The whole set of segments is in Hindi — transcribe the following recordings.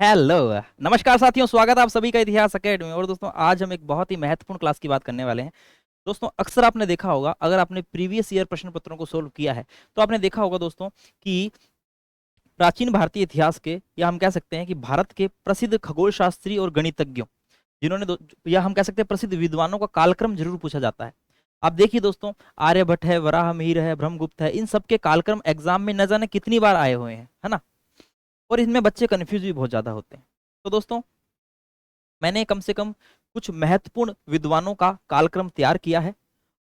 हेलो। नमस्कार साथियों, स्वागत है आप सभी का इतिहास एकेडमी। और दोस्तों, आज हम एक बहुत ही महत्वपूर्ण क्लास की बात करने वाले हैं। दोस्तों, अक्सर आपने देखा होगा, अगर आपने प्रीवियस ईयर प्रश्न पत्रों को सोल्व किया है तो आपने देखा होगा दोस्तों कि प्राचीन भारतीय इतिहास के, या हम कह सकते हैं कि भारत के प्रसिद्ध खगोल शास्त्री और गणितज्ञों, जिन्होंने या हम कह सकते हैं प्रसिद्ध विद्वानों का कालक्रम जरूर पूछा जाता है। आप देखिए दोस्तों, आर्यभट्ट है, वराहमिहिर है, ब्रह्मगुप्त है, इन सबके कालक्रम एग्जाम में न जाने कितनी बार आए हुए हैं, है ना। और इनमें बच्चे कंफ्यूज भी बहुत ज्यादा होते हैं। तो दोस्तों, मैंने कम से कम कुछ महत्वपूर्ण विद्वानों का कालक्रम तैयार किया है,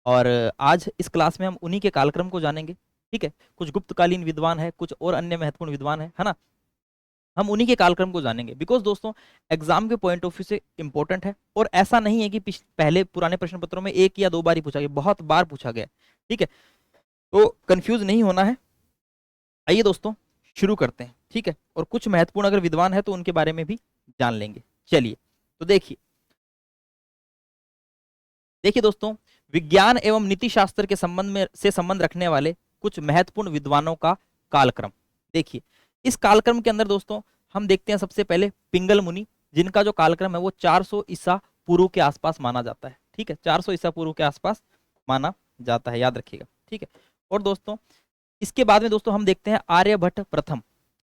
और आज इस क्लास में हम उन्हीं के कालक्रम को जानेंगे। ठीक है, कुछ गुप्तकालीन विद्वान है, कुछ और अन्य महत्वपूर्ण विद्वान है ना। हम उन्हीं के कालक्रम को जानेंगे, बिकॉज दोस्तों एग्जाम के पॉइंट ऑफ व्यू से इंपॉर्टेंट है। और ऐसा नहीं है कि पहले पुराने प्रश्न पत्रों में एक या दो बार ही पूछा गया, बहुत बार पूछा गया। ठीक है, तो कंफ्यूज नहीं होना है। आइए दोस्तों, शुरू करते हैं। ठीक है, और कुछ महत्वपूर्ण अगर विद्वान है तो उनके बारे में भी जान लेंगे। चलिए, तो देखिए देखिए दोस्तों, विज्ञान एवं नीति शास्त्र के संबंध रखने वाले कुछ महत्वपूर्ण विद्वानों का कालक्रम। देखिए, इस कालक्रम के अंदर दोस्तों हम देखते हैं सबसे पहले पिंगल मुनि, जिनका जो कालक्रम है वो 400 ईसा पूर्व के आसपास माना जाता है। ठीक है, 400 ईसा पूर्व के आसपास माना जाता है, याद रखिएगा। ठीक है, और दोस्तों इसके बाद में दोस्तों हम देखते हैं आर्यभट्ट प्रथम।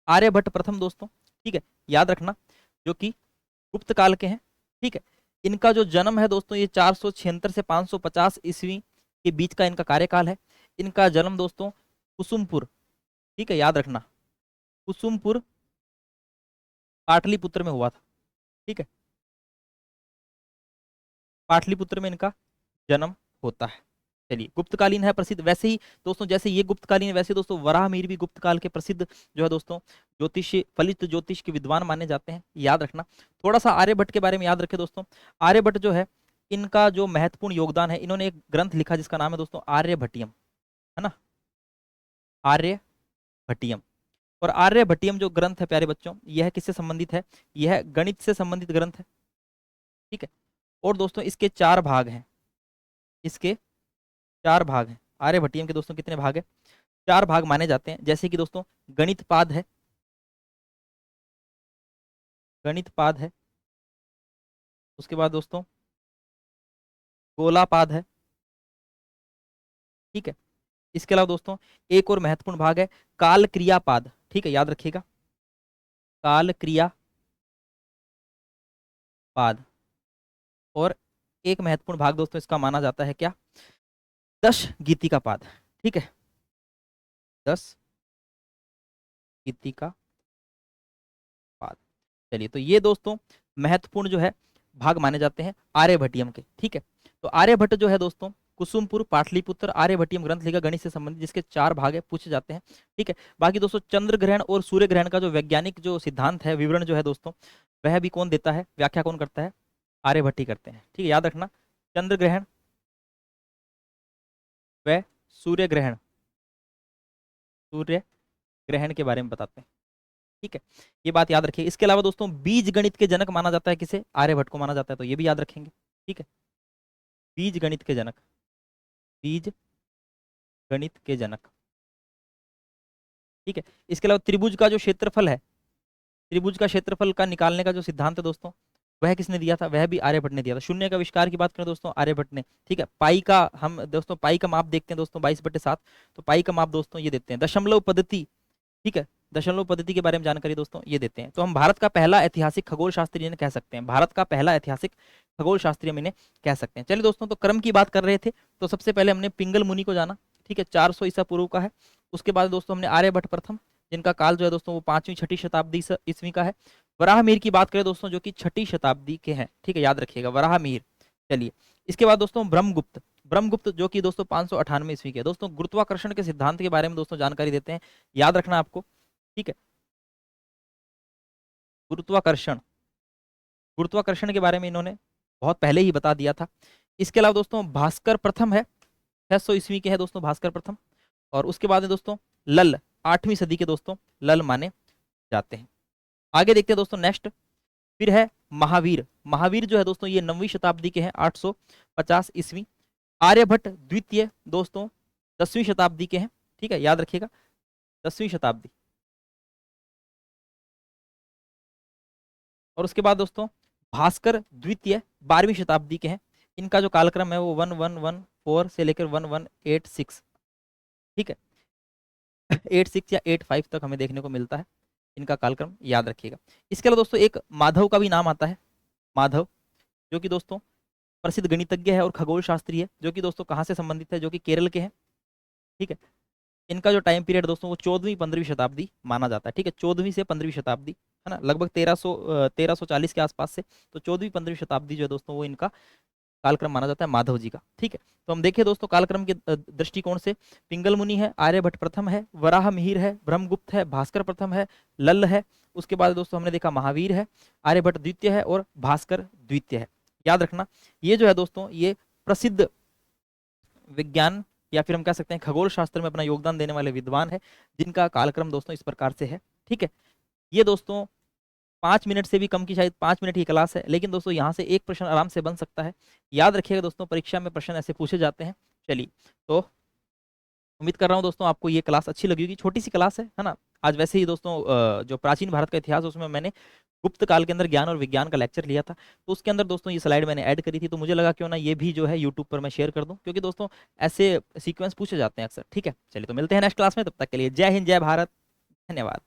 आर्यभट्ट प्रथम दोस्तों, ठीक है, याद रखना, जो कि गुप्त काल के हैं। ठीक है, इनका जो जन्म है दोस्तों, ये 476 से 550 ईस्वी के बीच का इनका कार्यकाल है। इनका जन्म दोस्तों कुसुमपुर, ठीक है, याद रखना, कुसुमपुर पाटलिपुत्र में हुआ था। ठीक है, पाटलिपुत्र में इनका जन्म होता है। चलिए, गुप्तकालीन है, प्रसिद्ध। वैसे ही दोस्तों, जैसे ये गुप्तकालीन है, वैसे दोस्तों वराहमिहिर भी गुप्त काल के प्रसिद्ध जो है दोस्तों ज्योतिष, फलित ज्योतिष के विद्वान माने जाते हैं, याद रखना। थोड़ा सा आर्यभट्ट के बारे में याद रखें दोस्तों। आर्यभट्ट जो है, इनका जो महत्वपूर्ण योगदान है, इन्होंने एक ग्रंथ लिखा जिसका नाम है दोस्तों आर्यभट्टियम, है ना, आर्यभट्टियम। और आर्यभट्टियम जो ग्रंथ है प्यारे बच्चों, यह किससे संबंधित है? यह गणित से संबंधित ग्रंथ है। ठीक है, और दोस्तों इसके चार भाग हैं। इसके चार भाग हैं। आर्यभट्टियम के दोस्तों कितने भाग हैं? चार भाग माने जाते हैं। जैसे कि दोस्तों गणित पाद है, गणित पाद है, उसके बाद दोस्तों गोलापाद है। ठीक है, इसके अलावा दोस्तों एक और महत्वपूर्ण भाग है काल क्रियापाद। ठीक है, याद रखिएगा, काल क्रिया पाद। और एक महत्वपूर्ण भाग दोस्तों इसका माना जाता है क्या? दश गीतिका पाद। ठीक है, दस गीतिका पाद। चलिए, तो ये दोस्तों महत्वपूर्ण जो है भाग माने जाते हैं आर्यभट्टियम के। ठीक है, तो आर्यभट्ट जो है दोस्तों कुसुमपुर पाटलिपुत्र आर्यभट्टियम ग्रंथ लिखा गणित से संबंधित, जिसके चार भाग है, पूछे जाते हैं। ठीक है, बाकी दोस्तों चंद्र ग्रहण और सूर्य ग्रहण का जो वैज्ञानिक जो सिद्धांत है, विवरण जो है दोस्तों, वह भी कौन देता है, व्याख्या कौन करता है? आर्यभट्ट ही करते हैं। ठीक है, याद रखना, चंद्र ग्रहण व सूर्य ग्रहण, सूर्य ग्रहण के बारे में बताते हैं। ठीक है, ये बात याद रखिए। इसके अलावा दोस्तों बीज गणित के जनक माना जाता है किसे? आर्यभट्ट को माना जाता है, तो ये भी याद रखेंगे। ठीक है, बीज गणित के जनक, बीज गणित के जनक। ठीक है, इसके अलावा त्रिभुज का जो क्षेत्रफल है, त्रिभुज का क्षेत्रफल का निकालने का जो सिद्धांत है दोस्तों, वह किसने दिया था? वह भी आर्यभट्ट ने दिया था। शून्य का आविष्कार की बात करें दोस्तों, आर्यभट्ट ने। ठीक है, पाई का, हम दोस्तों पाई का माप देखते हैं दोस्तों 22/7, तो पाई का माप दोस्तों ये देते हैं। दशमलव पद्धति, ठीक है, दशमलव पद्धति के बारे में जानकारी दोस्तों ये देते हैं। तो हम भारत का पहला ऐतिहासिक खगोल शास्त्री इन्हें कह सकते हैं, भारत का पहला ऐतिहासिक खगोल शास्त्री हम इन्हें कह सकते हैं। चलिए दोस्तों, तो क्रम की बात कर रहे थे, तो सबसे पहले हमने पिंगल मुनि को जाना। ठीक है, 400 ईसा पूर्व का है। उसके बाद दोस्तों हमने आर्यभट्ट प्रथम, जिनका काल जो है दोस्तों वो 5वीं 6ठी शताब्दी ईस्वी का है। वराहमिहिर की बात करें दोस्तों, जो कि 6ठी शताब्दी के हैं। ठीक है, याद रखिएगा, वराहमिहिर। चलिए, इसके बाद दोस्तों ब्रह्मगुप्त, ब्रह्मगुप्त जो कि दोस्तों 598 ईस्वी के हैं। दोस्तों गुरुत्वाकर्षण के सिद्धांत के बारे में दोस्तों जानकारी देते हैं, याद रखना आपको। ठीक है, गुरुत्वाकर्षण, गुरुत्वाकर्षण के बारे में इन्होंने बहुत पहले ही बता दिया था। इसके अलावा दोस्तों भास्कर प्रथम है, 600 ईस्वी के है दोस्तों भास्कर प्रथम। और उसके बाद है दोस्तों लल, 8वीं सदी के दोस्तों लल माने जाते हैं। आगे देखते हैं दोस्तों नेक्स्ट, फिर है महावीर। महावीर जो है दोस्तों ये 9वीं शताब्दी के हैं, 850 ईस्वी। आर्यभट्ट द्वितीय दोस्तों 10वीं शताब्दी के हैं। ठीक है, याद रखिएगा, 10वीं शताब्दी। और उसके बाद दोस्तों भास्कर द्वितीय 12वीं शताब्दी के हैं। इनका जो कालक्रम है वो 1114 से लेकर 1186, ठीक है, 86 या 85 तक हमें देखने को मिलता है इनका कालक्रम, याद रखिएगा। इसके अलावा दोस्तों एक माधव का भी नाम आता है, माधव, जो कि दोस्तों प्रसिद्ध गणितज्ञ है और खगोल शास्त्री है, जो कि दोस्तों कहाँ से संबंधित है, जो कि केरल के हैं, ठीक है। इनका जो टाइम पीरियड दोस्तों वो 14वीं-15वीं शताब्दी माना जाता है, ठीक है, 14वीं से 15वीं शताब्दी, है ना, लगभग 1340 के आसपास से, तो 14वीं-15वीं शताब्दी जो है दोस्तों वो इनका कालक्रम माना जाता है माधव जी का, ठीक है। तो हम देखिए दोस्तों कालक्रम के दृष्टिकोण से पिंगल मुनि है, आर्यभट्ट प्रथम है, वराह मिहिर है, ब्रह्मगुप्त है, भास्कर प्रथम है, लल्ल है, उसके बाद दोस्तों हमने देखा महावीर है, आर्यभट्ट द्वितीय है और भास्कर द्वितीय है। याद रखना ये जो है दोस्तों ये प्रसिद्ध विज्ञान या फिर हम कह सकते हैं खगोल शास्त्र में अपना योगदान देने वाले विद्वान है, जिनका कालक्रम दोस्तों इस प्रकार से है, ठीक है। ये दोस्तों 5 मिनट से भी कम की, शायद 5 मिनट की क्लास है, लेकिन दोस्तों यहाँ से एक प्रश्न आराम से बन सकता है, याद रखिएगा दोस्तों, परीक्षा में प्रश्न ऐसे पूछे जाते हैं। चलिए, तो उम्मीद कर रहा हूँ दोस्तों आपको ये क्लास अच्छी लगी होगी, छोटी सी क्लास है ना। आज वैसे ही दोस्तों जो प्राचीन भारत का इतिहास है उसमें मैंने गुप्त काल के अंदर ज्ञान और विज्ञान का लेक्चर लिया था, तो उसके अंदर दोस्तों ये स्लाइड मैंने ऐड करी थी, तो मुझे लगा क्यों ना ये भी जो है यूट्यूब पर मैं शेयर कर दूं, क्योंकि दोस्तों ऐसे सीक्वेंस पूछे जाते हैं अक्सर, ठीक है। चलिए, तो मिलते हैं नेक्स्ट क्लास में, तब तक के लिए जय हिंद, जय भारत, धन्यवाद।